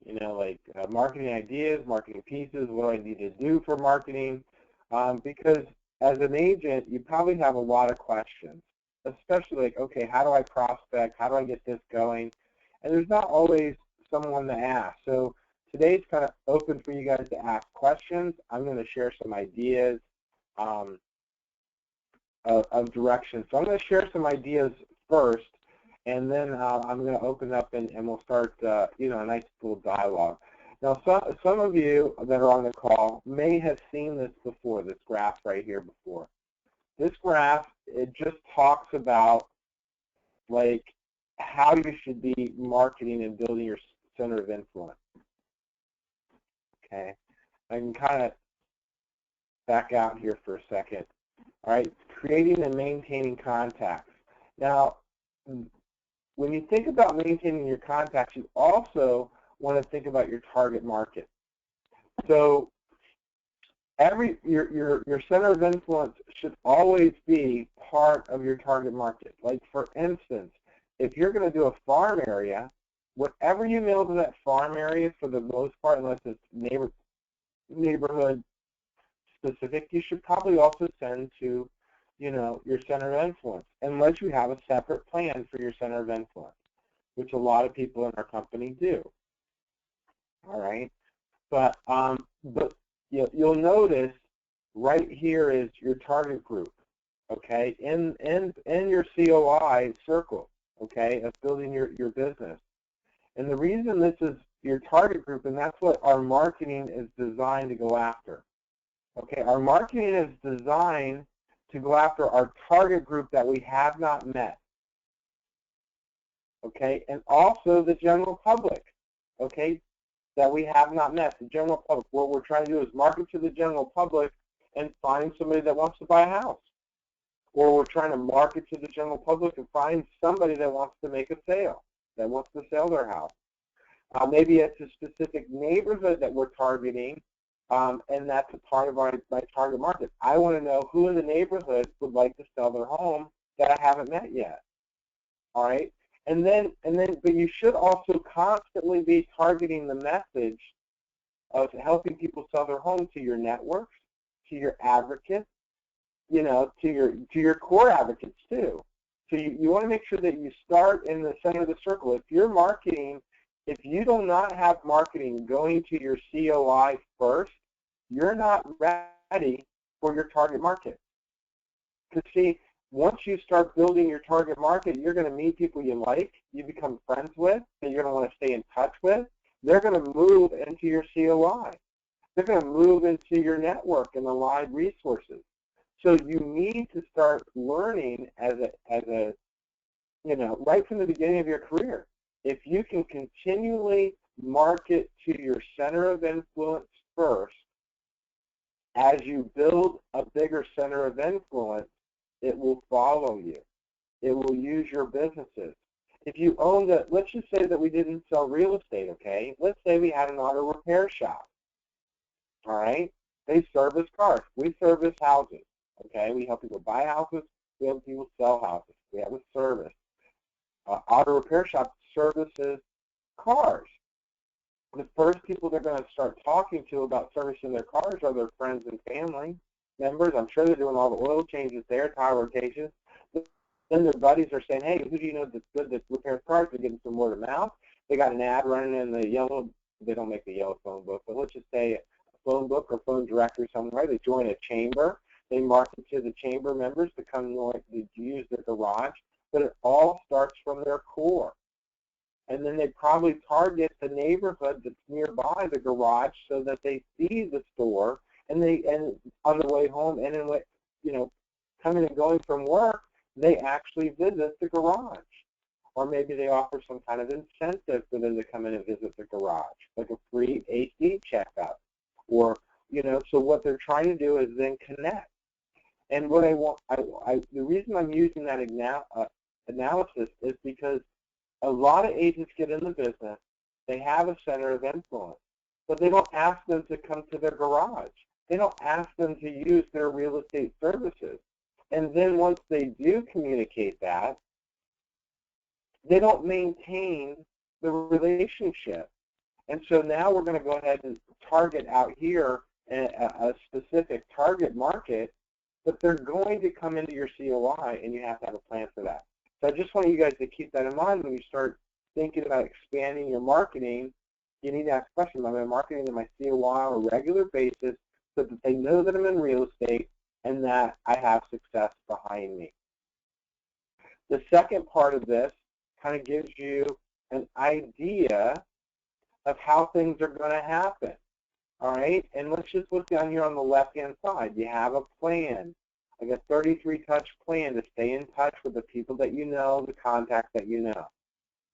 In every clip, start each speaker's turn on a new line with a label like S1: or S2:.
S1: like marketing ideas, marketing pieces, what do I need to do for marketing? Because as an agent, you probably have a lot of questions, especially like, okay, how do I prospect? How do I get this going? And there's not always someone to ask. So today's kind of open for you guys to ask questions. I'm going to share some ideas of direction. So I'm going to share some ideas first, and then I'm going to open up and we'll start, a nice little dialogue. Now, some of you that are on the call may have seen this before, this graph right here before. This graph, it just talks about, like, how you should be marketing and building your center of influence. Okay, I can kind of back out here for a second. All right, creating and maintaining contacts. Now, when you think about maintaining your contacts, you also want to think about your target market. So your center of influence should always be part of your target market. Like, for instance, if you're going to do a farm area, whatever you mail to that farm area, for the most part, unless it's neighborhood specific, you should probably also send to, your center of influence, unless you have a separate plan for your center of influence, which a lot of people in our company do. All right, but you'll notice right here is your target group. Okay, in your COI circle. Okay, of building your business. And the reason this is your target group, and that's what our marketing is designed to go after. Okay, our marketing is designed to go after our target group that we have not met. Okay, and also the general public. Okay, that we have not met, the general public. What we're trying to do is market to the general public and find somebody that wants to buy a house. Or we're trying to market to the general public and find somebody that wants to make a sale, that wants to sell their house. Maybe it's a specific neighborhood that we're targeting, and that's a part of my target market. I want to know who in the neighborhood would like to sell their home that I haven't met yet. All right, but you should also constantly be targeting the message of helping people sell their home to your networks, to your advocates, to your core advocates too. So you want to make sure that you start in the center of the circle. If you're marketing, if you do not have marketing going to your COI first, you're not ready for your target market. Because see, once you start building your target market, you're going to meet people you like, you become friends with, that you're going to want to stay in touch with. They're going to move into your COI. They're going to move into your network and allied resources. So you need to start learning as a right from the beginning of your career. If you can continually market to your center of influence first, as you build a bigger center of influence, it will follow you. It will use your businesses. If you own let's just say that we didn't sell real estate, okay? Let's say we had an auto repair shop, all right? They service cars. We service houses, okay? We help people buy houses. We help people sell houses. We have a service. Auto repair shop services cars. The first people they're going to start talking to about servicing their cars are their friends and family members. I'm sure they're doing all the oil changes there, tire rotations. Then their buddies are saying, hey, who do you know that's good that repairs cars? They're getting some word of mouth. They got an ad running in the yellow, they don't make the yellow phone book, but let's just say a phone book or phone directory somewhere. They join a chamber. They market to the chamber members to come to use their garage. But it all starts from their core. And then they probably target the neighborhood that's nearby the garage so that they see the store, and on the way home and coming and going from work, they actually visit the garage. Or maybe they offer some kind of incentive for them to come in and visit the garage, like a free AC checkup. Or, so what they're trying to do is then connect. And what the reason I'm using that analysis is because a lot of agents get in the business, they have a center of influence, but they don't ask them to come to their garage. They don't ask them to use their real estate services. And then once they do communicate that, they don't maintain the relationship. And so now we're going to go ahead and target out here a specific target market, but they're going to come into your COI, and you have to have a plan for that. So I just want you guys to keep that in mind when you start thinking about expanding your marketing. You need to ask questions. Am I marketing to my COI on a regular basis so that they know that I'm in real estate and that I have success behind me? The second part of this kind of gives you an idea of how things are going to happen. All right, and let's just look down here on the left-hand side. You have a plan, like a 33-touch plan to stay in touch with the people that you know, the contacts that you know.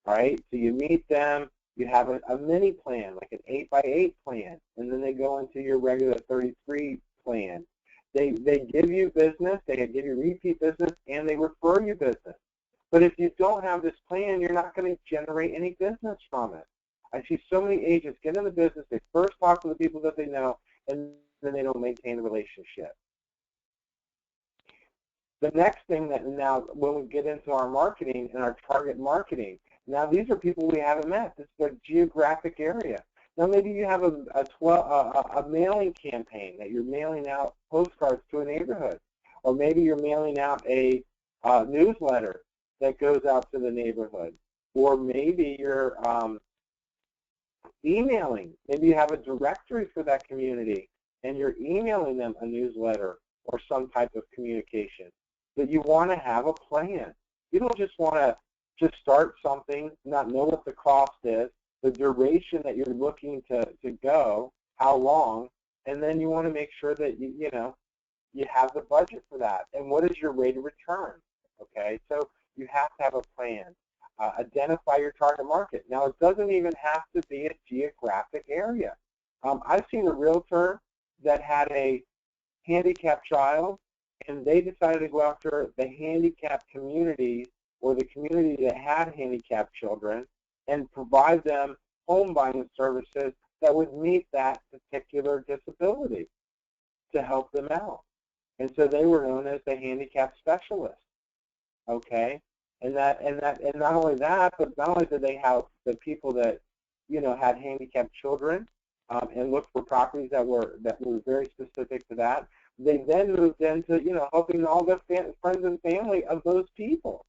S1: All right, so you meet them. You have a mini plan, like an 8x8 plan, and then they go into your regular 33 plan. They give you business, they give you repeat business, and they refer you business. But if you don't have this plan, you're not going to generate any business from it. I see so many agents get in the business, they first talk to the people that they know, and then they don't maintain the relationship. The next thing that now, when we get into our marketing and our target marketing, now these are people we haven't met. This is a geographic area. Now maybe you have a mailing campaign that you're mailing out postcards to a neighborhood, or maybe you're mailing out a newsletter that goes out to the neighborhood, or maybe you're emailing. Maybe you have a directory for that community, and you're emailing them a newsletter or some type of communication. But you want to have a plan. You don't just want to just start something, not know what the cost is, the duration that you're looking to go, how long, and then you want to make sure that you have the budget for that. And what is your rate of return? Okay, so you have to have a plan. Identify your target market. Now, it doesn't even have to be a geographic area. I've seen a realtor that had a handicapped child, and they decided to go after the handicapped community or the community that had handicapped children and provide them home buying services that would meet that particular disability to help them out. And so they were known as the handicap specialist. Okay? And not only that, but not only did they have the people that had handicapped children and looked for properties that were very specific to that, they then moved into helping all the friends and family of those people.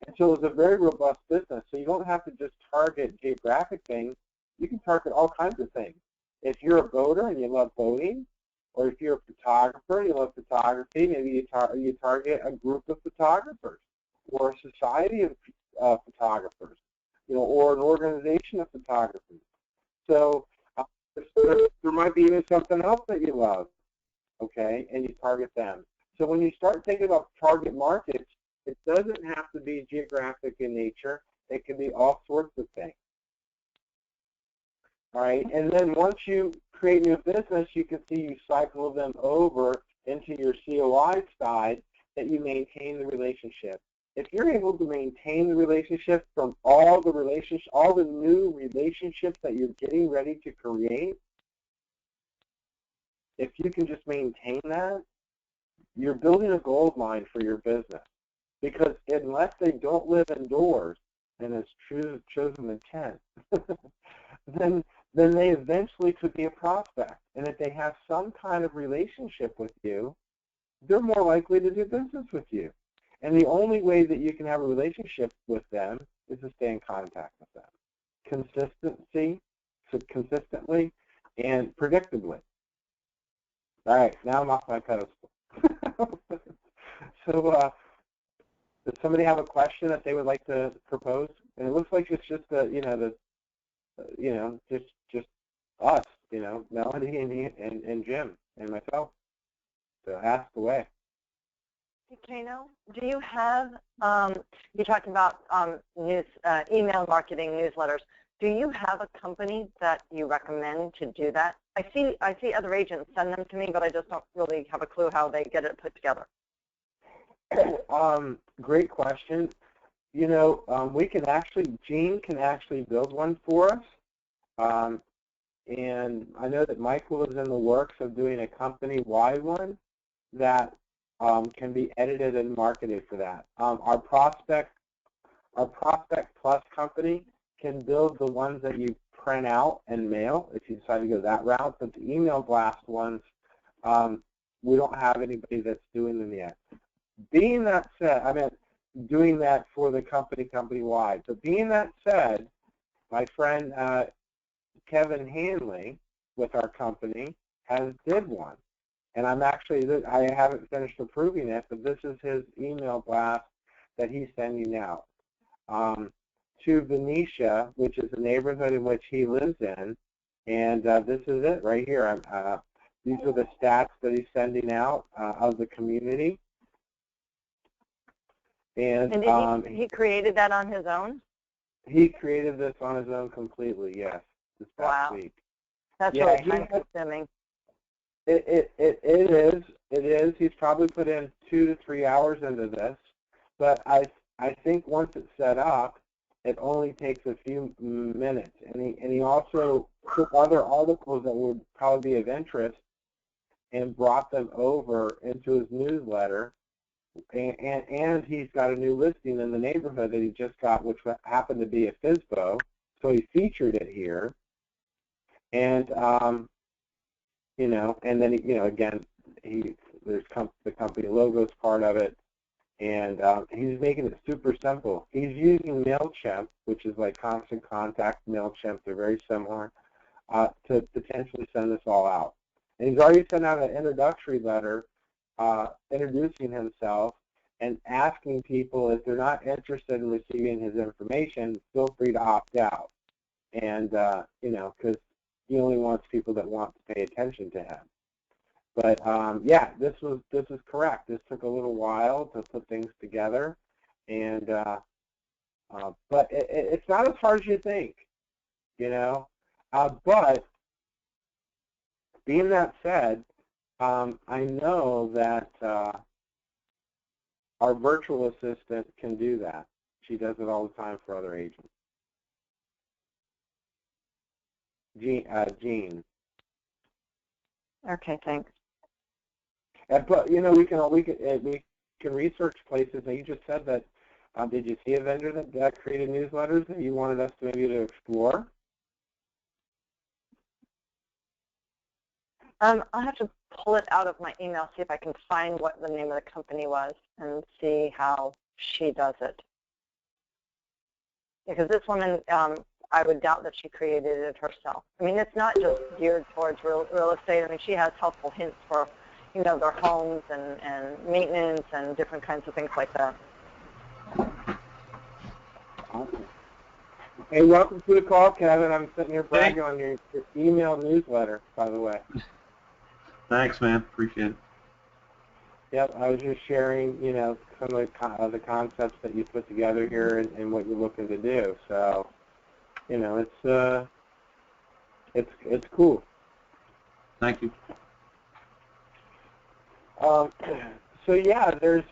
S1: And so it was a very robust business. So you don't have to just target geographic things. You can target all kinds of things. If you're a boater and you love boating, or if you're a photographer and you love photography, maybe you target a group of photographers, or a society of photographers, or an organization of photographers. So there might be even something else that you love, okay, and you target them. So when you start thinking about target markets, it doesn't have to be geographic in nature. It can be all sorts of things. All right, and then once you create new business, you can see you cycle them over into your COI side that you maintain the relationship. If you're able to maintain the relationship from all the new relationships that you're getting ready to create, if you can just maintain that, you're building a gold mine for your business. Because unless they don't live indoors, and it's chosen intent, then they eventually could be a prospect. And if they have some kind of relationship with you, they're more likely to do business with you. And the only way that you can have a relationship with them is to stay in contact with them. Consistently, and predictably. All right, now I'm off my pedestal. So does somebody have a question that they would like to propose? And it looks like it's just just us, Melanie and Jim and myself. So ask away.
S2: Kano, do you have, you talked about email marketing, newsletters. Do you have a company that you recommend to do that? I see other agents send them to me, but I just don't really have a clue how they get it put together.
S1: Great question. Gene can actually build one for us. And I know that Michael is in the works of doing a company-wide one that can be edited and marketed for that. Our Prospect Plus company can build the ones that you print out and mail if you decide to go that route, but the email blast ones, we don't have anybody that's doing them yet. Being that said, I mean, doing that for the company-wide. So being that said, my friend Kevin Hanley with our company did one. And I haven't finished approving it, but this is his email blast that he's sending out to Venetia, which is the neighborhood in which he lives in. And this is it right here. These are the stats that he's sending out of the community. And
S2: did he created that on his own?
S1: He created this on his own completely, yes, this past week.
S2: That's really time-consuming.
S1: It is. He's probably put in 2 to 3 hours into this, but I think once it's set up, it only takes a few minutes. And he also took other articles that would probably be of interest and brought them over into his newsletter. And he's got a new listing in the neighborhood that he just got, which happened to be a FSBO, so he featured it here. And you know, and then again, there's the company logo's part of it, and he's making it super simple. He's using MailChimp, which is like Constant Contact, MailChimp. They're very similar, to potentially send this all out. And he's already sent out an introductory letter introducing himself and asking people if they're not interested in receiving his information, feel free to opt out. And because he only wants people that want to pay attention to him. But yeah, this is correct. This took a little while to put things together, and but it's not as hard as you think, But being that said, I know that our virtual assistant can do that. She does it all the time for other agents. Jean.
S2: Okay, thanks.
S1: But we can research places. Now you just said that. Did you see a vendor that created newsletters that you wanted us to maybe to explore?
S2: I'll have to pull it out of my email, see if I can find what the name of the company was, and see how she does it. Because this woman, I would doubt that she created it herself. I mean, it's not just geared towards real estate. I mean, she has helpful hints for, their homes and maintenance and different kinds of things like that.
S1: Awesome. Hey, welcome to the call, Kevin. I'm sitting here bragging on your email newsletter, by the way.
S3: Thanks, man. Appreciate it.
S1: Yep, I was just sharing, some of the concepts that you put together here and what you're looking to do. So, it's cool.
S3: Thank you.
S1: So yeah, there's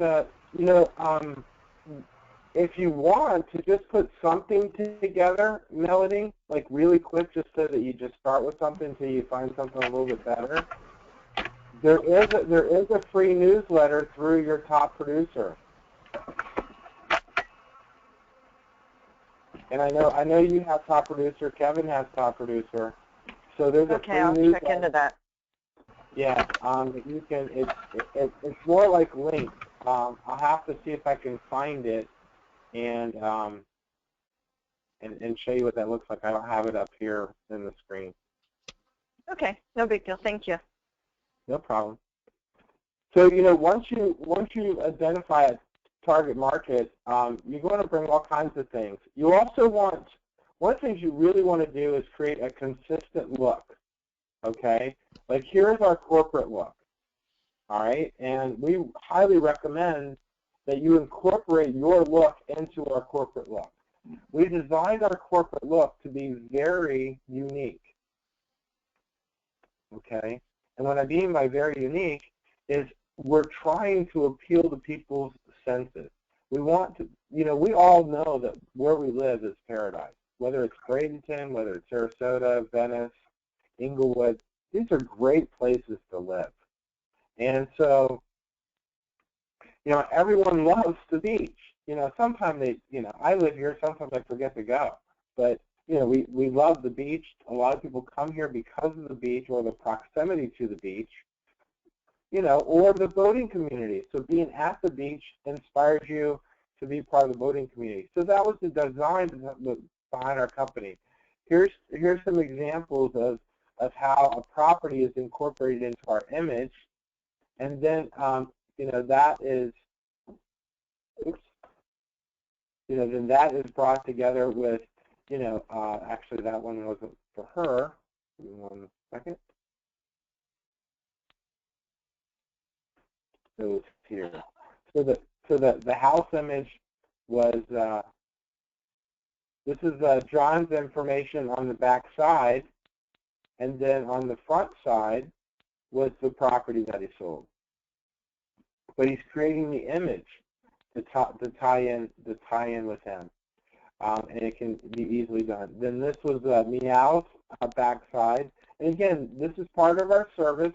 S1: if you want to just put something together, Melody, like really quick, just so that you just start with something until you find something a little bit better. There is a free newsletter through your top producer. And I know you have top producer. Kevin has top producer. So there's a free newsletter.
S2: Okay, I'll check into that.
S1: Yeah, you can. It's more like links. I'll have to see if I can find it and show you what that looks like. I don't have it up here in the screen.
S2: Okay, no big deal. Thank you.
S1: No problem. So once you identify a target market, you're going to bring all kinds of things. You also want, one of the things you really want to do is create a consistent look. Okay, like here's our corporate look. All right, and we highly recommend that you incorporate your look into our corporate look. We designed our corporate look to be very unique. Okay, and what I mean by very unique is we're trying to appeal to people's senses. We want to, we all know that where we live is paradise. Whether it's Bradenton, whether it's Sarasota, Venice, Inglewood, these are great places to live. And so, everyone loves the beach. Sometimes I live here, sometimes I forget to go. But, we love the beach. A lot of people come here because of the beach or the proximity to the beach, or the boating community. So being at the beach inspires you to be part of the boating community. So that was the design behind our company. Here's some examples of how a property is incorporated into our image, and then that is, then that is brought together with, actually that one wasn't for her. Give me 1 second. So it's here. So the house image was, this is John's information on the back side, and then on the front side was the property that he sold. But he's creating the image to tie in with him, and it can be easily done. Then this was Meow's back side, and again, this is part of our service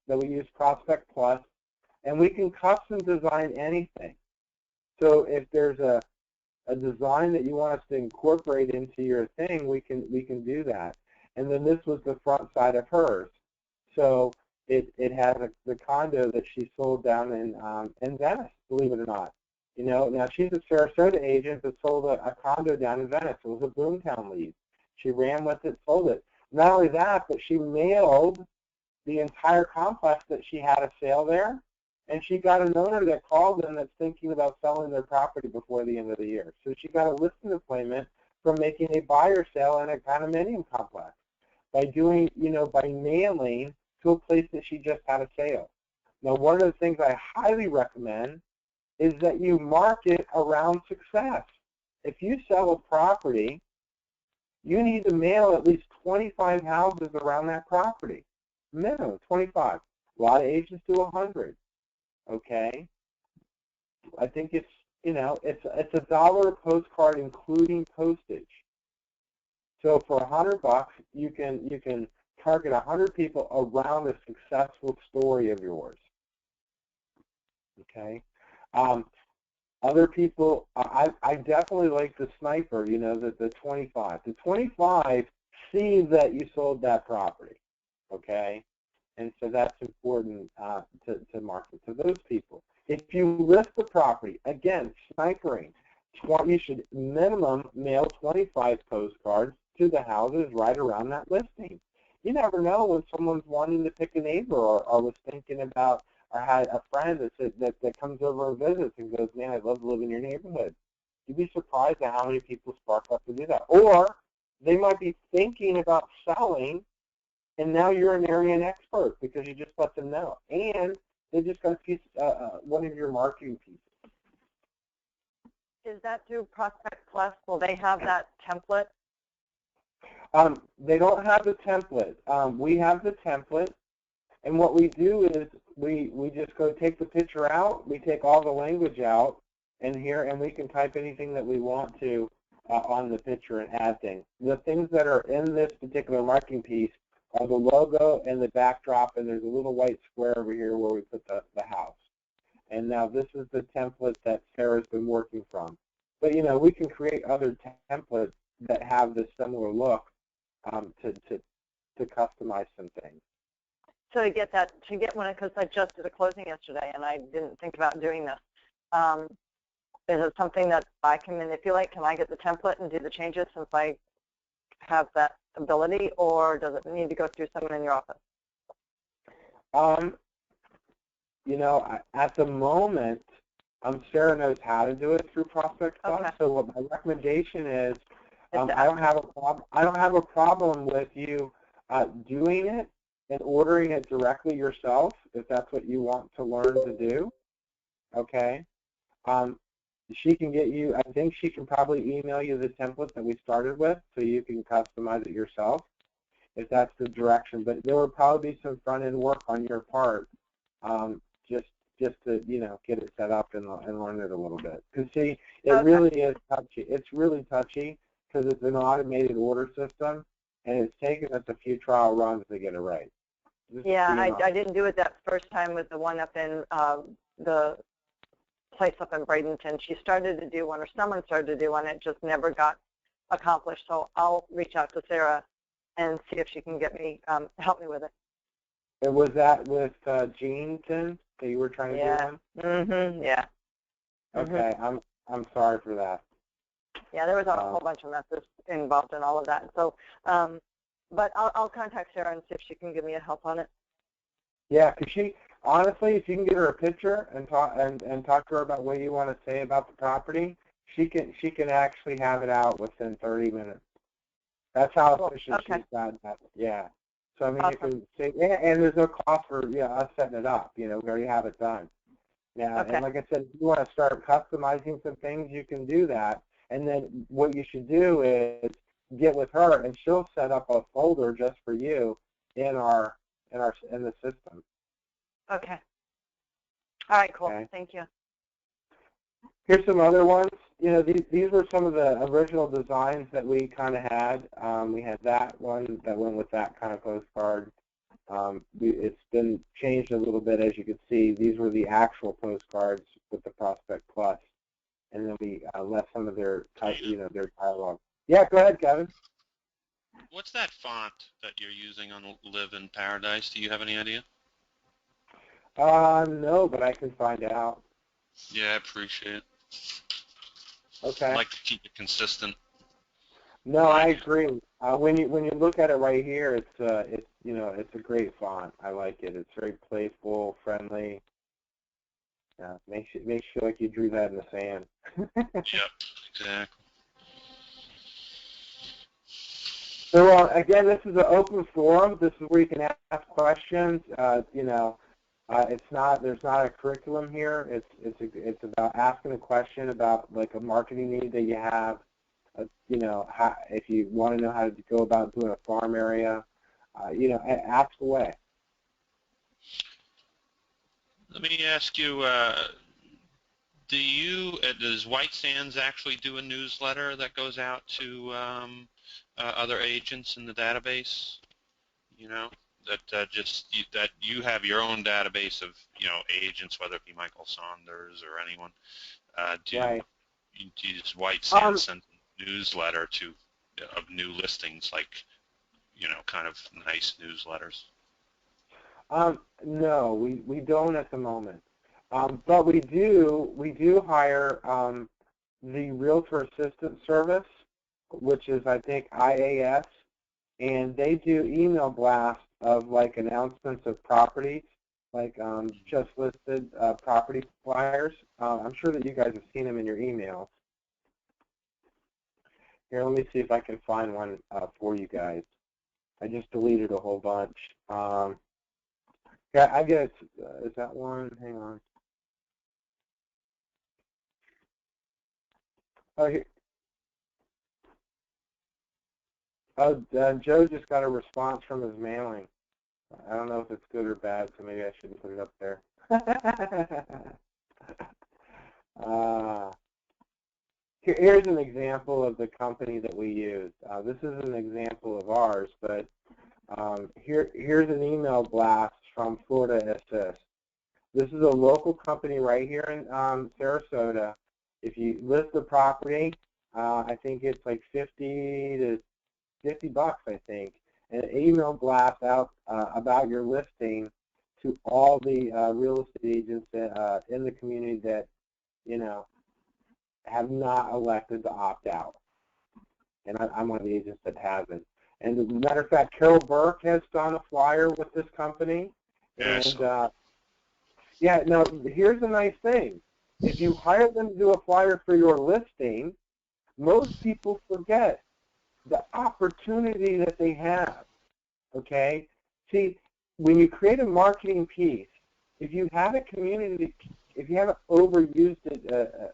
S1: that we use Prospect Plus, and we can custom design anything. So if there's a design that you want us to incorporate into your thing, we can do that. And then this was the front side of hers. So it has the condo that she sold down in Venice, believe it or not. Now she's a Sarasota agent that sold a condo down in Venice. It was a Boomtown lead. She ran with it, sold it. Not only that, but she mailed the entire complex that she had a sale there, and she got an owner that called in that's thinking about selling their property before the end of the year. So she got a listing appointment from making a buyer sale in a condominium complex by doing, by mailing to a place that she just had a sale. Now, one of the things I highly recommend is that you market around success. If you sell a property, you need to mail at least 25 houses around that property. Minimum 25. A lot of agents do 100. Okay, I think it's it's $1 a postcard including postage. So for $100, you can target 100 people around a successful story of yours. Okay, other people, I definitely like the sniper. The 25. The 25 see that you sold that property. Okay. And so that's important to market to those people. If you list the property, again, snipering, you should minimum mail 25 postcards to the houses right around that listing. You never know when someone's wanting to pick a neighbor or was thinking about or had a friend that comes over and visits and goes, man, I'd love to live in your neighborhood. You'd be surprised at how many people spark up to do that. Or they might be thinking about selling, and now you're an area expert because you just let them know. And they just got a piece, one of your marketing pieces.
S2: Is that through Prospect Plus? Will they have that template?
S1: They don't have the template. We have the template. And what we do is we just go take the picture out. We take all the language out and we can type anything that we want to on the picture and add things. The things that are in this particular marketing piece are the logo and the backdrop, and there's a little white square over here where we put the house. And now this is the template that Sarah's been working from. But we can create other templates that have this similar look to customize some things.
S2: So to get one, because I just did a closing yesterday and I didn't think about doing this. Is it something that I can manipulate? Can I get the template and do the changes since I have that ability, or does it need to go through someone in your office?
S1: At the moment, Sarah knows how to do it through Prospect Plus. Okay. So what my recommendation is, I don't have a problem with you doing it and ordering it directly yourself if that's what you want to learn to do. Okay. She can get you, I think she can probably email you the template that we started with so you can customize it yourself if that's the direction. But there will probably be some front-end work on your part just to, get it set up and learn it a little bit. Because, see, it really is touchy. It's really touchy because it's an automated order system, and it's taken us a few trial runs to get it right.
S2: I didn't do it that first time with the one up in the place up in Bradenton. She started to do one, or someone started to do one. It just never got accomplished. So I'll reach out to Sarah and see if she can get me help me with it.
S1: And was that with Jean then that you were trying to
S2: Yeah.
S1: do one?
S2: Mhm. Yeah.
S1: Okay. I'm sorry for that.
S2: Yeah, there was a whole bunch of messes involved in all of that. So, but I'll contact Sarah and see if she can give me a help on it.
S1: Yeah, because she honestly, if you can get her a picture and talk to her about what you want to say about the property, she can actually have it out within 30 minutes. That's how efficient
S2: Okay.
S1: she's gotten at it. Yeah. So I mean,
S2: Awesome.
S1: you can say, and there's no cost for us setting it up. We already have it done. Now,
S2: Okay.
S1: and like I said, if you want to start customizing some things, you can do that. And then what you should do is get with her, and she'll set up a folder just for you in the system.
S2: Okay. All right, cool.
S1: Okay.
S2: Thank you.
S1: Here's some other ones. These were some of the original designs that we kind of had. We had that one that went with that kind of postcard. It's been changed a little bit, as you can see. These were the actual postcards with the Prospect Plus, and then we left some of their their dialogue. Yeah, go ahead, Kevin.
S4: What's that font that you're using on Live in Paradise? Do you have any idea?
S1: No, but I can find out.
S4: Yeah, I appreciate it.
S1: Okay.
S4: I'd like to keep it consistent.
S1: No, I agree. When you look at it right here, it's a great font. I like it. It's very playful, friendly. Makes you feel like you drew that in the sand.
S4: Yep, exactly.
S1: So again, this is an open forum. This is where you can ask questions. There's not a curriculum here. It's about asking a question about like a marketing need that you have. If you want to know how to go about doing a farm area, ask away.
S4: Let me ask you, does White Sands actually do a newsletter that goes out to other agents in the database? That you have your own database of agents, whether it be Michael Saunders or anyone.
S1: Right.
S4: Does White Sands send a newsletter of new listings, like kind of nice newsletters?
S1: No, we don't at the moment. But we do hire the Realtor Assistant Service, which is I think IAS, and they do email blasts of like announcements of properties, like just listed property flyers. I'm sure that you guys have seen them in your emails. Here, let me see if I can find one for you guys. I just deleted a whole bunch. Yeah, I guess, is that one? Hang on. Oh, here. Oh, Joe just got a response from his mailing. I don't know if it's good or bad, so maybe I shouldn't put it up there. Here's an example of the company that we use. This is an example of ours, but here's an email blast from Florida Assist. This is a local company right here in Sarasota. If you list the property, I think it's like $50 bucks, I think, and an email blast out about your listing to all the real estate agents in the community that have not elected to opt out. And I'm one of the agents that hasn't. And as a matter of fact, Carol Burke has done a flyer with this company. And yeah, now here's a nice thing. If you hire them to do a flyer for your listing, most people forget the opportunity that they have. Okay? See, when you create a marketing piece, if you haven't overused it,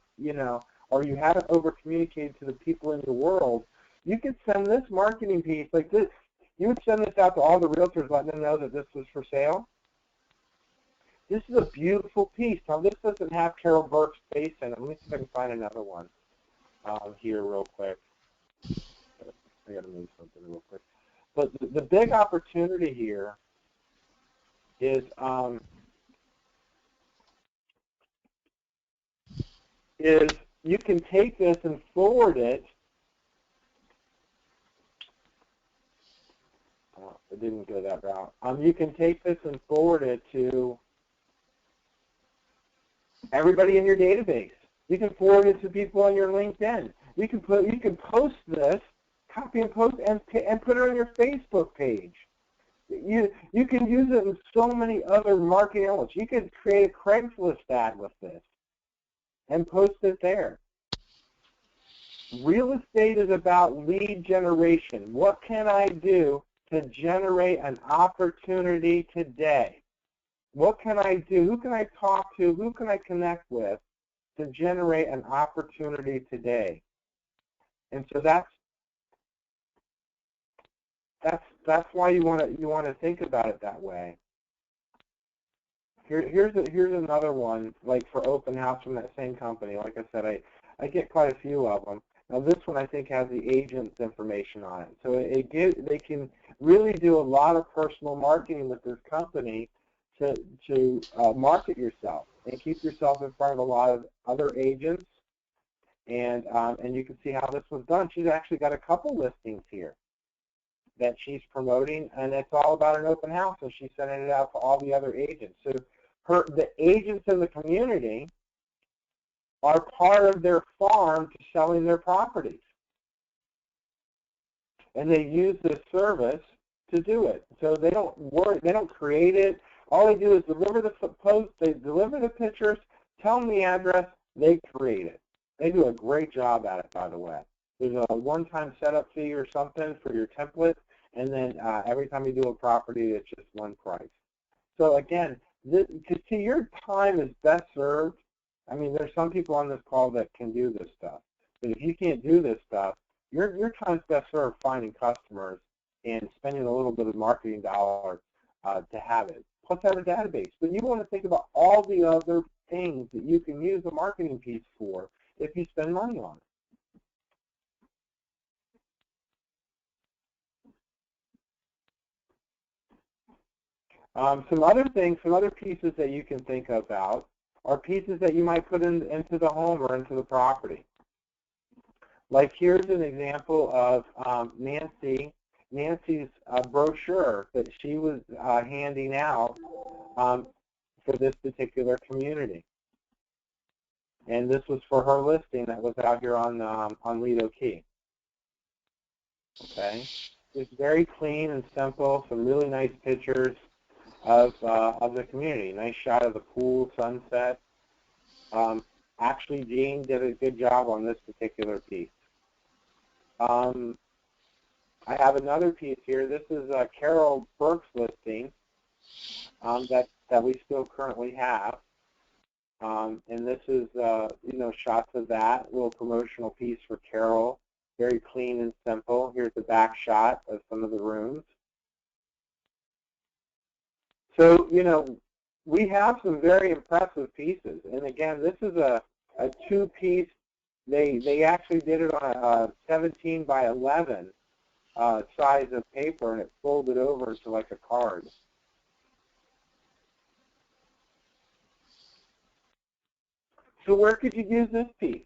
S1: or you haven't over-communicated to the people in your world, you could send this marketing piece like this. You would send this out to all the realtors, letting them know that this was for sale. This is a beautiful piece. Now, this doesn't have Carol Burke's face in it. Let me see if I can find another one here real quick. I got to move something real quick. But the big opportunity here is you can take this and forward it It didn't go that route. You can take this and forward it to everybody in your database. You can forward it to people on your LinkedIn. You can post this, copy and post, and put it on your Facebook page. You can use it in so many other marketing elements. You could create a Craigslist ad with this and post it there. Real estate is about lead generation. What can I do to generate an opportunity today? What can I do? Who can I talk to? Who can I connect with to generate an opportunity today? And so that's why you want to think about it that way. Here's another one, like for open house from that same company. Like I said, I get quite a few of them. Now this one I think has the agent's information on it, so they can really do a lot of personal marketing with this company to market yourself and keep yourself in front of a lot of other agents. And you can see how this was done. She's actually got a couple listings here that she's promoting, and it's all about an open house, and she's sending it out to all the other agents. So the agents in the community are part of their farm to selling their properties. And they use this service to do it. So they don't worry, they don't create it. All they do is deliver the post, they deliver the pictures, tell them the address, they create it. They do a great job at it, by the way. There's a one-time setup fee or something for your template, and then every time you do a property, it's just one price. So again, to see your time is best served. I mean, there's some people on this call that can do this stuff. But if you can't do this stuff, your time's best served finding customers and spending a little bit of marketing dollars to have it. Plus have a database. But you want to think about all the other things that you can use a marketing piece for if you spend money on it. Some other things, some other pieces that you can think about are pieces that you might put into the home or into the property. Like here's an example of Nancy's brochure that she was handing out for this particular community. And this was for her listing that was out here on Lido Key. Okay, it's very clean and simple. Some really nice pictures of the community. Nice shot of the pool, sunset. Actually, Jean did a good job on this particular piece. I have another piece here. This is Carol Burke's listing that we still currently have. And this is, shots of that, little promotional piece for Carol. Very clean and simple. Here's the back shot of some of the rooms. So, we have some very impressive pieces. And again, this is a two-piece. They actually did it on a 17 by 11 size of paper, and it folded over to like a card. So where could you use this piece?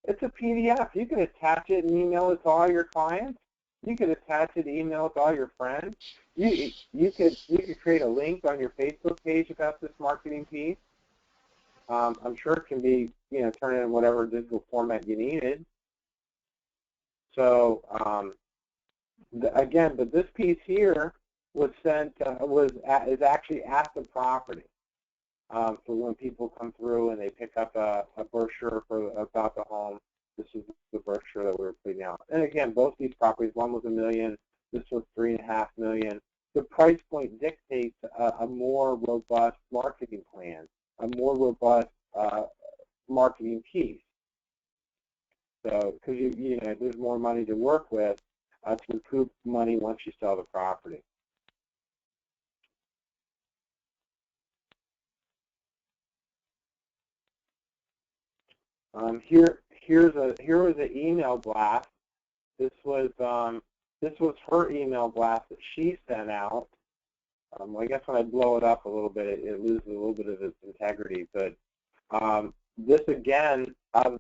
S1: It's a PDF. You can attach it and email it to all your clients. You could attach it, email it to all your friends. You could create a link on your Facebook page about this marketing piece. I'm sure it can be, turned in whatever digital format you needed. So again, but this piece here was sent is actually at the property. So when people come through and they pick up a brochure about the home, this is the brochure that we were putting out. And again, both these properties, one was $1 million, this was $3.5 million. The price point dictates a more robust marketing plan, a more robust marketing piece. So, because there's more money to work with to recoup money once you sell the property. Here was an email blast. This was her email blast that she sent out. I guess when I blow it up a little bit, it loses a little bit of its integrity. But this again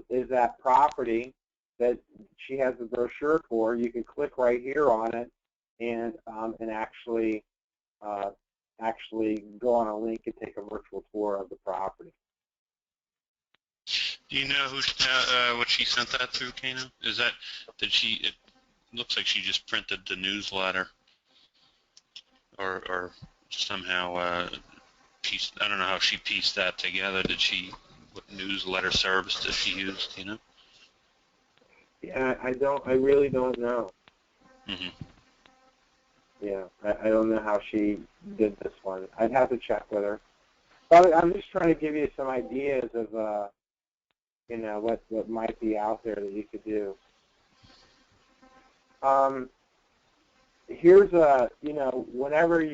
S1: is that property that she has the brochure for. You can click right here on it and actually go on a link and take a virtual tour of the property.
S4: Do you know who what she sent that through, Kano? Is that it looks like she just printed the newsletter, or somehow pieced. I don't know how she pieced that together. What newsletter service did she use? Do you know?
S1: Yeah, I really don't know.
S4: Mm-hmm.
S1: Yeah, I don't know how she did this one. I'd have to check with her. But I'm just trying to give you some ideas of what might be out there that you could do. Here's whenever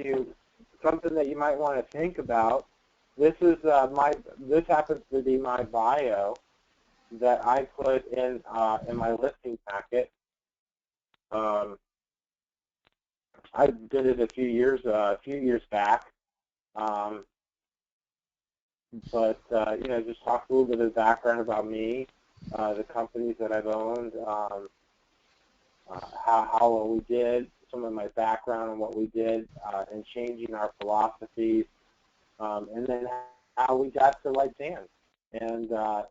S1: something that you might want to think about. This happens to be my bio that I put in my listing packet. I did it a few years back. But just talk a little bit of background about me, the companies that I've owned, how well we did, some of my background on what we did, and changing our philosophies, and then how we got to White Sands, and the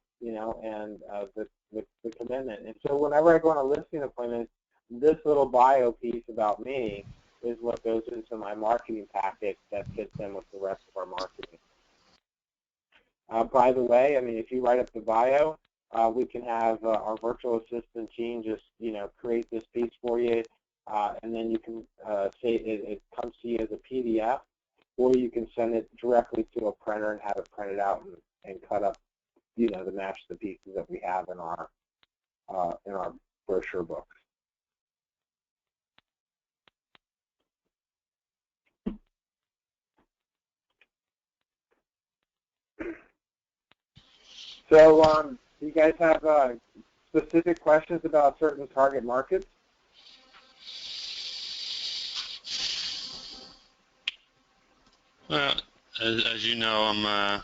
S1: commitment. And so whenever I go on a listing appointment, this little bio piece about me is what goes into my marketing packet that fits in with the rest of our marketing. By the way, I mean, if you write up the bio, we can have our virtual assistant Jean just, create this piece for you, and then you can say it comes to you as a PDF, or you can send it directly to a printer and have it printed out and cut up, to match the pieces that we have in our brochure books. So, do you guys have specific questions about certain target markets?
S4: Well, as you know, I'm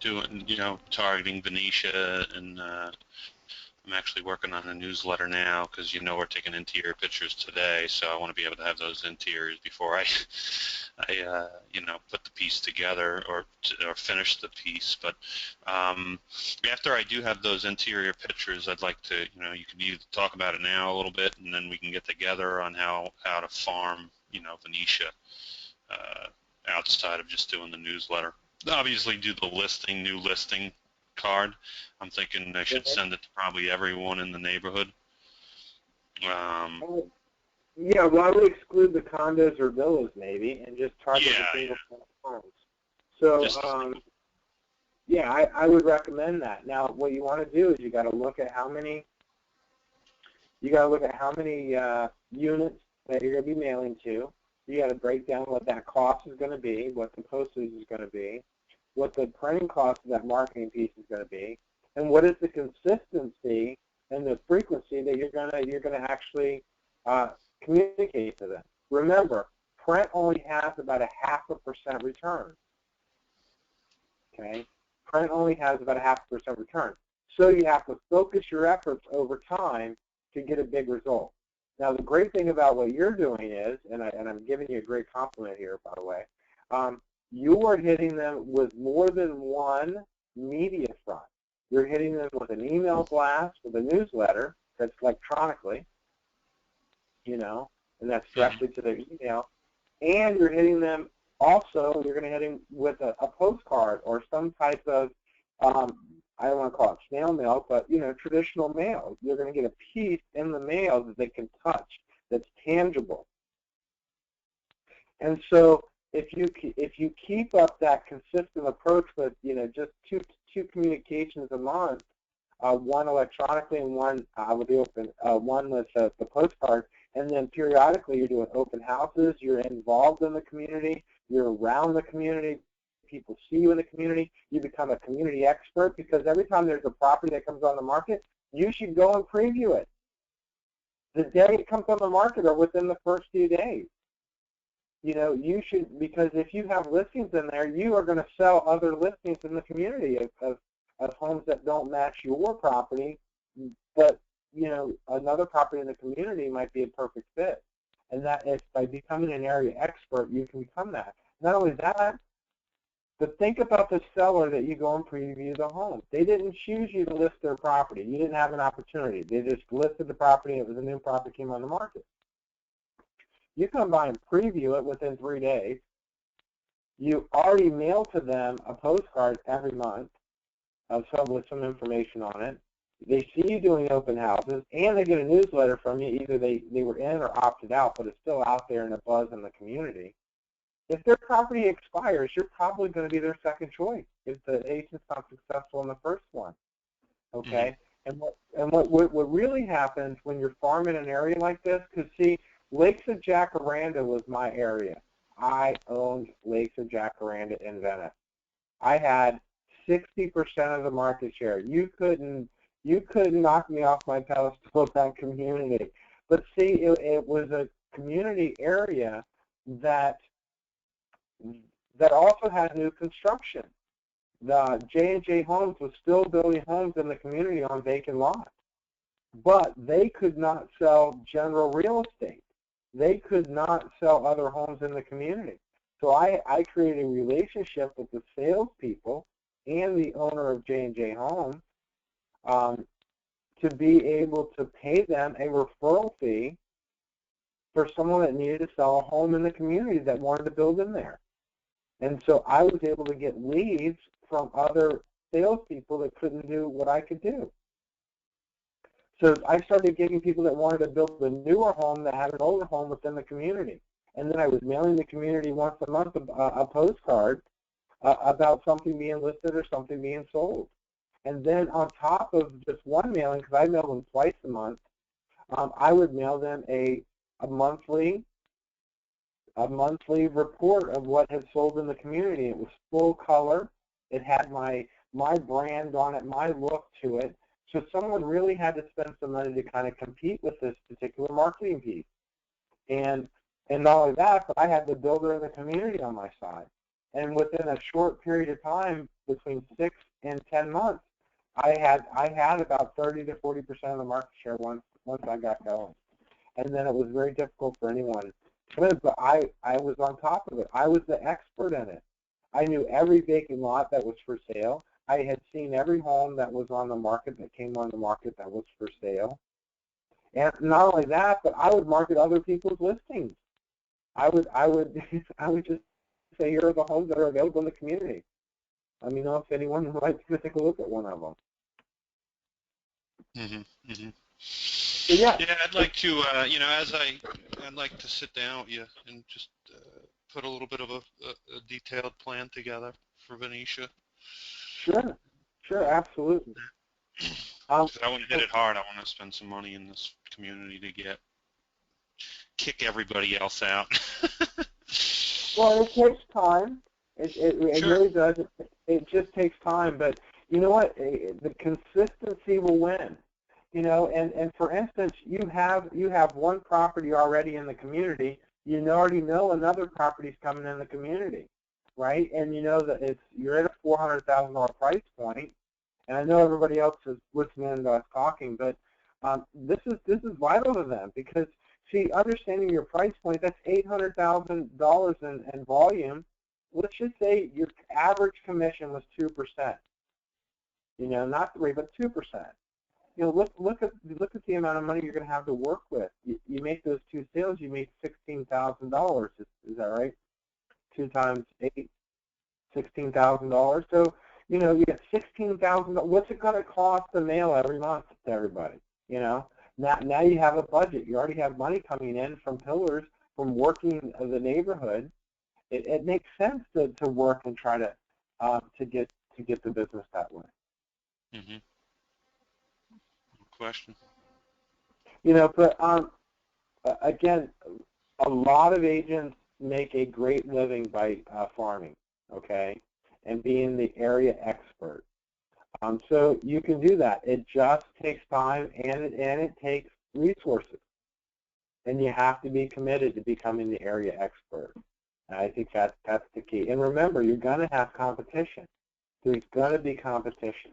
S4: doing, targeting Venetia, and I'm actually working on a newsletter now because, we're taking interior pictures today, so I want to be able to have those interiors before I put the piece together or finish the piece. But after I do have those interior pictures, I'd like to, you can either talk about it now a little bit, and then we can get together on how to farm, Venetia outside of just doing the newsletter. Obviously, do the new listing card. I'm thinking I should send it to probably everyone in the neighborhood.
S1: Yeah, well, I would exclude the condos or villas maybe, and just target the single homes. So, I would recommend that. Now, what you want to do is you got to look at how many units that you're going to be mailing to. You got to break down what that cost is going to be, what the postage is going to be, what the printing cost of that marketing piece is going to be, and what is the consistency and the frequency that you're going to actually communicate to them. Remember, print only has about a 0.5% return. Okay, print only has about a 0.5% return. So you have to focus your efforts over time to get a big result. Now, the great thing about what you're doing is, and I'm giving you a great compliment here, by the way, you are hitting them with more than one media front. You're hitting them with an email blast, with a newsletter that's electronically, and that's directly to their email. And you're hitting them also, you're going to hit them with a postcard or some type of, I don't want to call it snail mail, but, traditional mail. You're going to get a piece in the mail that they can touch, that's tangible. And so if you keep up that consistent approach with, just two communications a month, one electronically and one with the one with the postcard, and then periodically you're doing open houses, you're involved in the community, you're around the community, people see you in the community, you become a community expert, because every time there's a property that comes on the market, you should go and preview it. The day it comes on the market or within the first few days. You should, because if you have listings in there, you are going to sell other listings in the community of homes that don't match your property, but, another property in the community might be a perfect fit. And that is by becoming an area expert, you can become that. Not only that, but think about the seller that you go and preview the home. They didn't choose you to list their property. You didn't have an opportunity. They just listed the property, and it was a new property came on the market. You come by and preview it within 3 days. You already mail to them a postcard every month with some information on it. They see you doing open houses, and they get a newsletter from you. Either they were in or opted out, but it's still out there in a buzz in the community. If their property expires, you're probably going to be their second choice if the agent's not successful in the first one. Okay? And what really happens when you're farming an area like this, because see, Lakes of Jacaranda was my area. I owned Lakes of Jacaranda in Venice. I had 60% of the market share. You couldn't knock me off my pedestal of that community. But see, it was a community area that also had new construction. The J&J Homes was still building homes in the community on vacant lots, but they could not sell general real estate. They could not sell other homes in the community. So I created a relationship with the salespeople and the owner of J&J Homes to be able to pay them a referral fee for someone that needed to sell a home in the community that wanted to build in there. And so I was able to get leads from other salespeople that couldn't do what I could do. So I started getting people that wanted to build a newer home that had an older home within the community. And then I was mailing the community once a month a postcard about something being listed or something being sold. And then on top of just one mailing, because I mail them twice a month, I would mail them a monthly report of what had sold in the community. It was full color. It had my brand on it, my look to it. So someone really had to spend some money to kind of compete with this particular marketing piece. And not only that, but I had the builder of the community on my side. And within a short period of time, between 6 and 10 months, I had about 30 to 40% of the market share once I got going. And then it was very difficult for anyone. But I was on top of it. I was the expert in it. I knew every vacant lot that was for sale. I had seen every home that was on the market that came on the market that was for sale. And not only that, but I would market other people's listings. I would just say, here are the homes that are available in the community. Let me know if anyone would like to take a look at one of them. So yeah,
S4: I'd like to, I'd like to sit down with you and just put a little bit of a detailed plan together for Venetia.
S1: Sure, absolutely.
S4: I want to hit it hard. I want to spend some money in this community to kick everybody else out.
S1: Well, it takes time. It
S4: Sure.
S1: really does. It just takes time. But you know what? The consistency will win. And for instance, you have one property already in the community. You already know another property's coming in the community, right? And you know that you're at a $400,000 price point. And I know everybody else is listening to us talking, but this is vital to them because, see, understanding your price point, that's $800,000 in volume. Let's just say your average commission was 2%. Not 3, but 2%. Look at the amount of money you're going to have to work with. You make those 2 sales, you make $16,000. Is that right? 2 times 8, $16,000. So you get $16,000. What's it going to cost to mail every month to everybody? Now you have a budget. You already have money coming in from pillars, from working the neighborhood. It makes sense to work and try to get the business that way.
S4: Mm-hmm. Question.
S1: But again, a lot of agents make a great living by farming, okay, and being the area expert. So you can do that. It just takes time and it takes resources, and you have to be committed to becoming the area expert. And I think that's the key. And remember, you're going to have competition. There's going to be competition,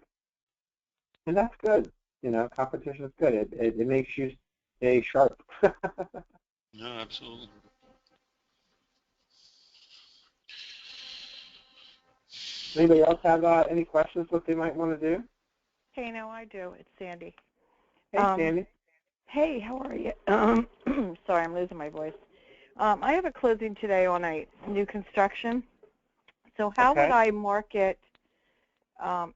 S1: and that's good. Competition is good. It makes you stay sharp.
S4: No, absolutely.
S1: Anybody else have any questions what they might want to do?
S5: Hey, no, I do. It's Sandy.
S1: Hey, Sandy.
S5: Hey, how are you? Sorry, I'm losing my voice. I have a closing today on a new construction. So how would I market? Can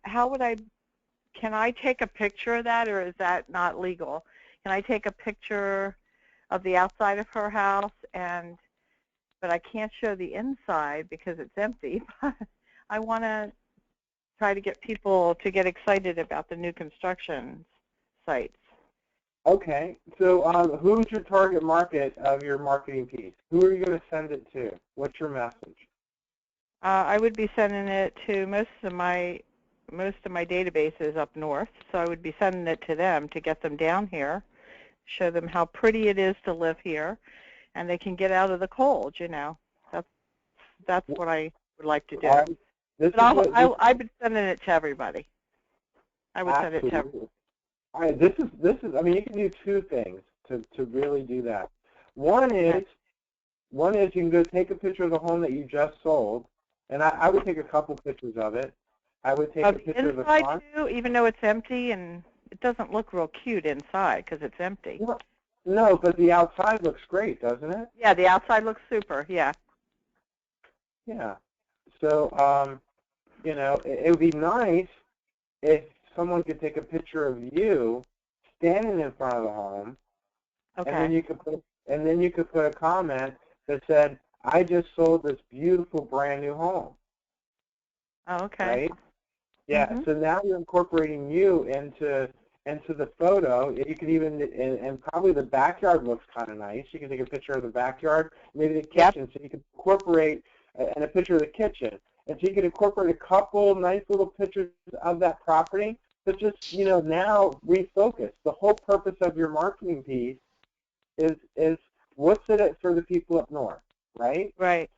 S5: I take a picture of that, or is that not legal? Can I take a picture of the outside of her house, but I can't show the inside because it's empty? But I want to try to get people to get excited about the new construction sites.
S1: Okay, so who's your target market of your marketing piece? Who are you going to send it to? What's your message?
S5: I would be sending it to most of my databases up north, so I would be sending it to them to get them down here, show them how pretty it is to live here, and they can get out of the cold, you know. That's what I would like to do. But I've been sending it to everybody. I would send it to everybody.
S1: All right, this is. I mean, you can do two things to really do that. One is you can go take a picture of the home that you just sold, and I would take a couple pictures of it. I would take a picture of the front
S5: too, even though it's empty, and it doesn't look real cute inside because it's empty.
S1: No, but the outside looks great, doesn't it?
S5: Yeah, the outside looks super. Yeah.
S1: Yeah. So, you know, it would be nice if someone could take a picture of you standing in front of the home,
S5: Okay.
S1: and then you could put a comment that said, "I just sold this beautiful brand new home."
S5: Oh, okay.
S1: Right? Yeah. So now you're incorporating you into the photo. You could even, and probably the backyard looks kind of nice. You can take a picture of the backyard, maybe the kitchen, so you can incorporate and a picture of the kitchen. And so you can incorporate a couple nice little pictures of that property, but just, you know, now refocus. The whole purpose of your marketing piece is what's in it for the people up north, right?
S5: Right.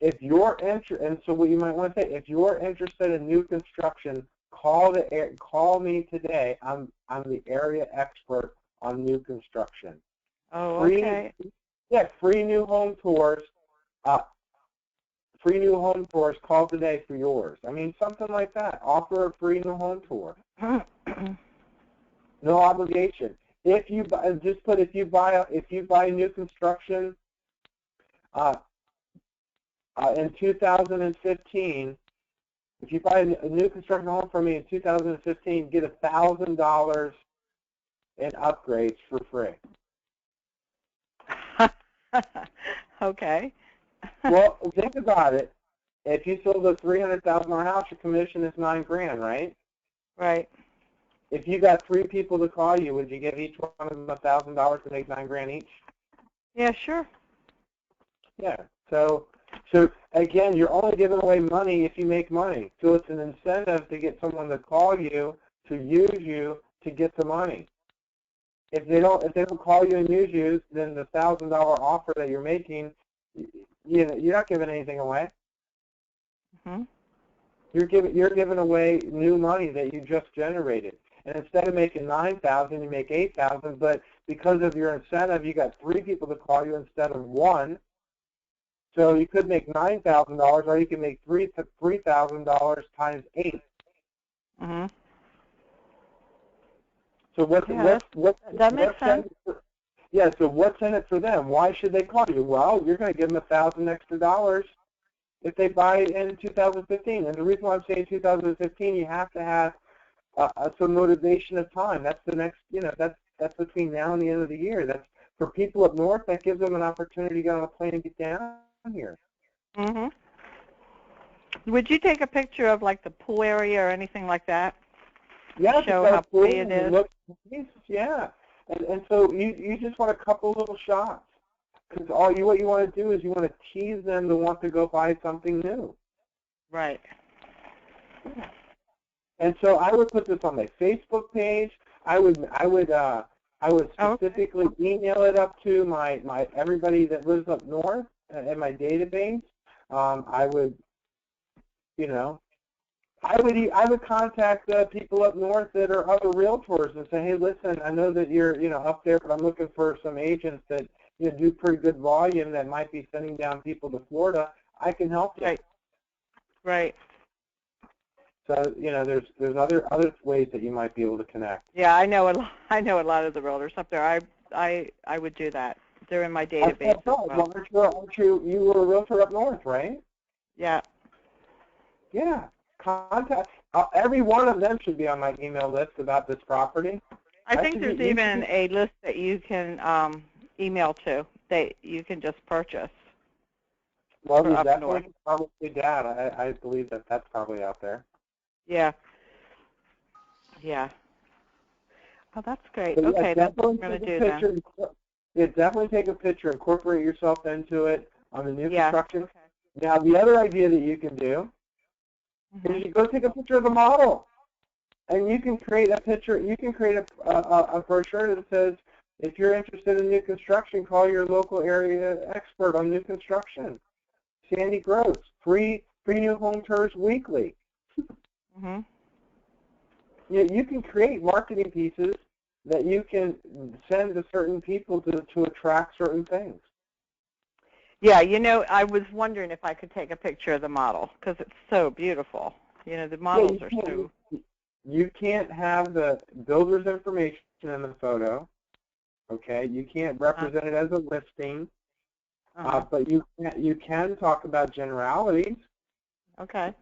S1: If you're and so what you might want to say, if you're interested in new construction, call me today. I'm the area expert on new construction.
S5: Oh, okay.
S1: Yeah, free new home tours. Free new home tours. Call today for yours. I mean, something like that. Offer a free new home tour. No obligation. If you buy new construction in 2015, if you buy a new construction home from me in 2015, get $1,000 in upgrades for free.
S5: Okay.
S1: Well, think about it. If you sold a $300,000 house, your commission is $9,000, right?
S5: Right.
S1: If you got 3 people to call you, would you give each one of them $1,000 to make $9,000 each?
S5: Yeah, sure.
S1: Yeah. So again, you're only giving away money if you make money. So it's an incentive to get someone to call you, to use you, to get the money. If they don't call you and use you, then the $1,000 offer that you're making, you're not giving anything away.
S5: Mm-hmm.
S1: You're giving away new money that you just generated. And instead of making $9,000, you make $8,000. But because of your incentive, you got 3 people to call you instead of 1. So you could make $9,000, or you can make $3,000 times 8.
S5: Mm-hmm.
S1: So
S5: that makes sense.
S1: Yeah. So what's in it for them? Why should they call you? Well, you're going to give them $1,000 extra if they buy it in 2015. And the reason why I'm saying 2015, you have to have some motivation of time. That's the next. That's between now and the end of the year. That's for people up north. That gives them an opportunity to get on a plane and get down here.
S5: Mhm. Would you take a picture of like the pool area or anything like that?
S1: Yeah,
S5: show how pretty it is.
S1: Yeah, and so you just want a couple little shots, because what you want to do is you want to tease them to want to go buy something new.
S5: Right.
S1: Yeah. And so I would put this on my Facebook page. I would specifically email it up to my everybody that lives up north in my database. I would contact people up north that are other realtors and say, hey, listen, I know that you're up there, but I'm looking for some agents that do pretty good volume that might be sending down people to Florida, I can help you.
S5: Right. Right.
S1: So, there's other ways that you might be able to connect.
S5: Yeah, I know a lot of the realtors up there. I would do that. They're in my database as well.
S1: Aren't you were a realtor up north, right?
S5: Yeah.
S1: Yeah. Contact. Every one of them should be on my email list about this property.
S5: I think there's even a list that you can email to that you can just purchase.
S1: Well, you definitely can probably that. I believe that that's probably out there.
S5: Yeah. Yeah. Oh, that's great.
S1: But
S5: okay, that's what I'm going to do then.
S1: Yeah, definitely take a picture, incorporate yourself into it on the new construction.
S5: Okay.
S1: Now, the other idea that you can do is you go take a picture of the model, and you can create a picture. You can create a brochure that says, if you're interested in new construction, call your local area expert on new construction. Sandy Gross, free new home tours weekly.
S5: Mm-hmm.
S1: You can create marketing pieces that you can send to certain people to attract certain things.
S5: Yeah, I was wondering if I could take a picture of the model because it's so beautiful. The models are so...
S1: You can't have the builder's information in the photo, okay? You can't represent it as a listing, but you can talk about generalities.
S5: Okay.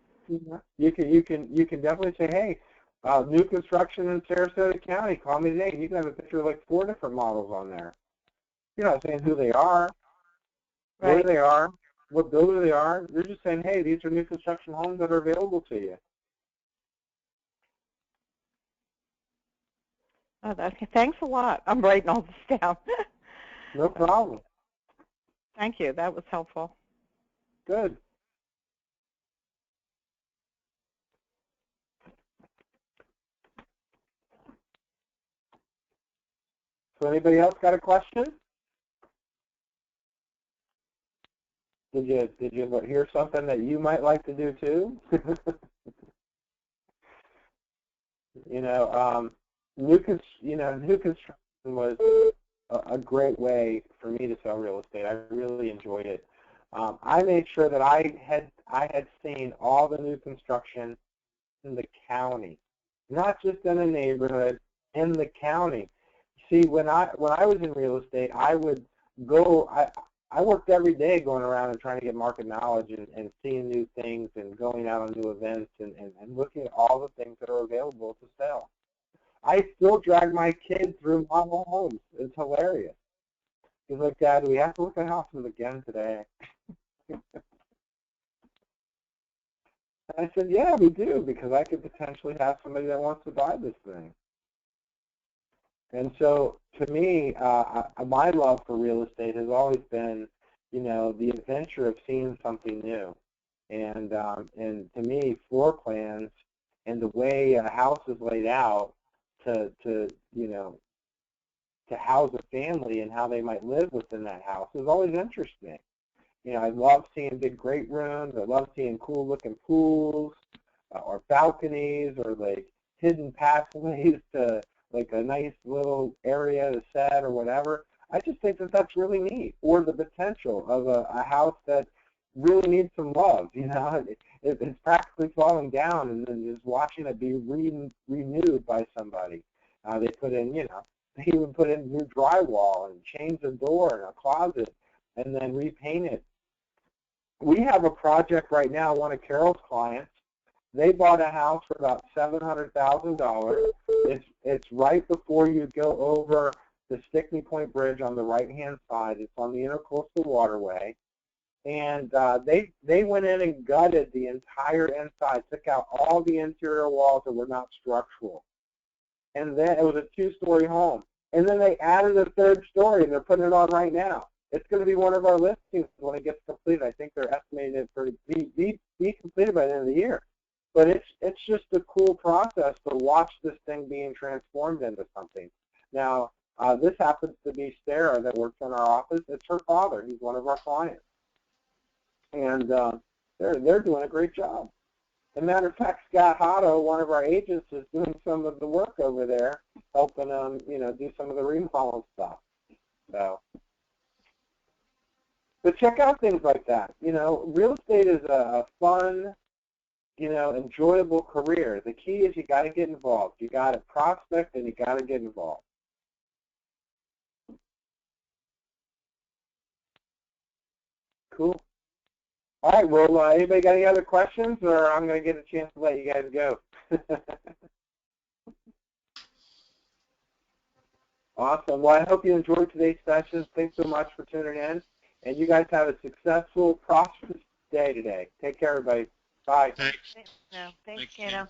S1: You can definitely say, hey, new construction in Sarasota County, call me today. And you can have a picture of like 4 different models on there. You're not saying who they are, where they are, what builder they are. You're just saying, hey, these are new construction homes that are available to you.
S5: Oh, thanks a lot. I'm writing all this down.
S1: No problem.
S5: Thank you. That was helpful.
S1: Good. So anybody else got a question? Did you hear something that you might like to do too? New construction was a great way for me to sell real estate. I really enjoyed it. I made sure that I had seen all the new construction in the county, not just in a neighborhood, in the county. See, when I was in real estate, I would go. I worked every day going around and trying to get market knowledge and seeing new things and going out on new events and looking at all the things that are available to sell. I still drag my kids through model homes. It's hilarious. He's like, Dad, do we have to look at houses again today? I said, yeah, we do, because I could potentially have somebody that wants to buy this thing. And so, to me, my love for real estate has always been, the adventure of seeing something new. And to me, floor plans and the way a house is laid out to house a family and how they might live within that house is always interesting. I love seeing big great rooms. I love seeing cool-looking pools or balconies or like hidden pathways to like a nice little area to set or whatever. I just think that that's really neat. Or the potential of a house that really needs some love. It's practically falling down, and then just watching it be renewed by somebody. They put in, they even put in new drywall and change the door and a closet, and then repaint it. We have a project right now, one of Carol's clients. They bought a house for about $700,000. It's right before you go over the Stickney Point Bridge on the right-hand side. It's on the Intercoastal Waterway. And they went in and gutted the entire inside, took out all the interior walls that were not structural. And then it was a 2-story home. And then they added a 3rd story, and they're putting it on right now. It's going to be one of our listings when it gets completed. I think they're estimating it to be completed by the end of the year. But it's just a cool process to watch this thing being transformed into something. Now, this happens to be Sarah that works in our office. It's her father. He's one of our clients. And they're doing a great job. As a matter of fact, Scott Hotto, one of our agents, is doing some of the work over there, helping them, do some of the remodel stuff. So But check out things like that. You know, real estate is a fun, you know, enjoyable career. The key is you got to get involved. You got to prospect and you got to get involved. Cool. All right, well, anybody got any other questions, or I'm going to get a chance to let you guys go? Awesome. Well, I hope you enjoyed today's session. Thanks so much for tuning in. And you guys have a successful, prosperous day today. Take care, everybody. Bye.
S4: Thanks.
S2: No, thanks,
S4: Thank you.
S2: Kano.